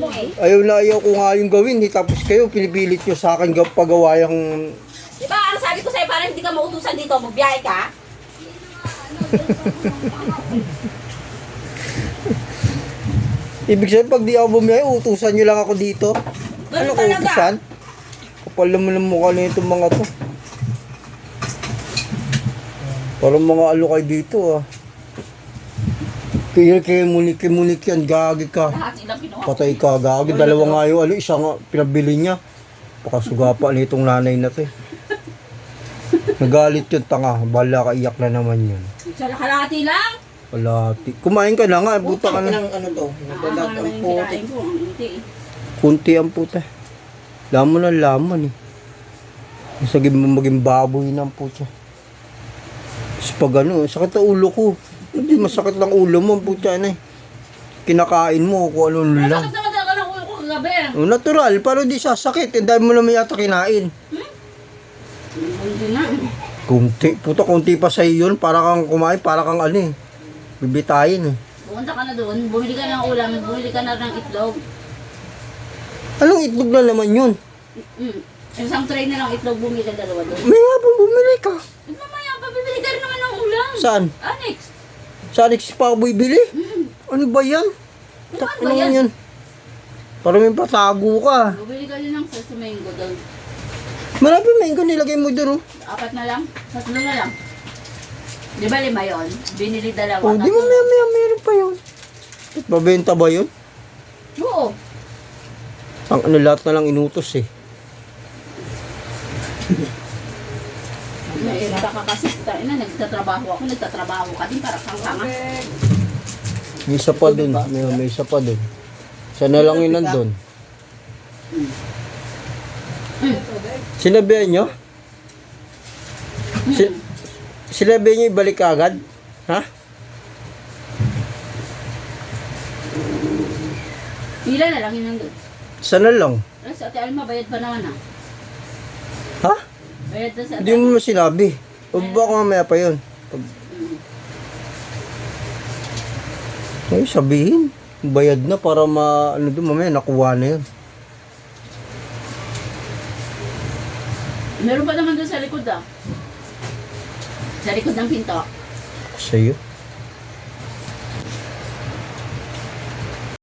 mo eh. Ayaw ko nga yung gawin. Tapos kayo, pinipilit nyo sa akin pagawa yung... Diba, ang sabi ko sa'yo, parang hindi ka mautusan dito, magbiyahe ka. Ibig sabihin, pag di ako bumiyahe, utusan nyo lang ako dito. Ano ko talaga. utusan? Kapal naman ang mukha na itong mga to. Parang mga alukay dito ah. Kaya munik yan, gagi ka. Lahat sila pinuha. Patay ka, gagi. Dalawa nga yung isa nga, pinabili niya. Pakasugapa nitong nanay na to eh. Nagalit yung tanga, bala ka, iyak na naman yun. Sa kalahati lang. Wala, kumain ka na nga, buta ka na. Ng ano to? Nagdadag Ang ang mga puti. kinain ko, ang hindi eh. Kunti ang puta. Laman na laman eh. Saging mo maging baboy ng puta. Tapos pag ano, sakit ang ulo ko. Hindi masakit lang ulo mo, puta na eh. Kinakain mo kung ano Bakit lang. naman talaga ng ulo ko kagabi? Natural, pero di sasakit. Eh, dahil mo naman yata kinain. Hindi na. Kunti, puta, kunti pa sa'yo yun. Para kang kumain, para kang ano eh. Bibitayin eh. Pumunta ka na doon, bumili ka ng ulam, bumili ka na ng itlog. Anong itlog na naman yun? Isang tray na lang itlog, bumili ka dalawa doon. May nga pang bumili ka. Mamaya pa, bibili ka rin naman ng ulam. Saan? Annex. Sa Alex pa ako bibili? Ano ba yan? Ano Ano yan? Parang may patago ka. Bumili ka rin ng sa mango doon. Marami mango nilagay mo doon. Oh. 4 na lang, 3 na lang. Di ba 5 yun? Binili dalawa. Oh, di mo meron pa yun. Babenta ba yun? Oo. Ang ano lahat na lang inutos eh. Nairita ka kasi, nagtatrabaho ka din para kang kanga. May isa pa dun. May isa pa dun. Sana lang yun nandun. Sinabihan nyo? Sinabihan nyo ibalik agad? Ha? Pila na lang yun nandun. Sana lang. Sa Ate Alma, bayad pa naman ah. Ha? Bayad na sa Ate Hindi mo sinabi. O baka mamaya pa yun. Ay, sabihin. Bayad na para ano doon, mamaya nakuha na yun. Meron pa naman doon sa likod ah. Sa likod ng pinto. Sa'yo.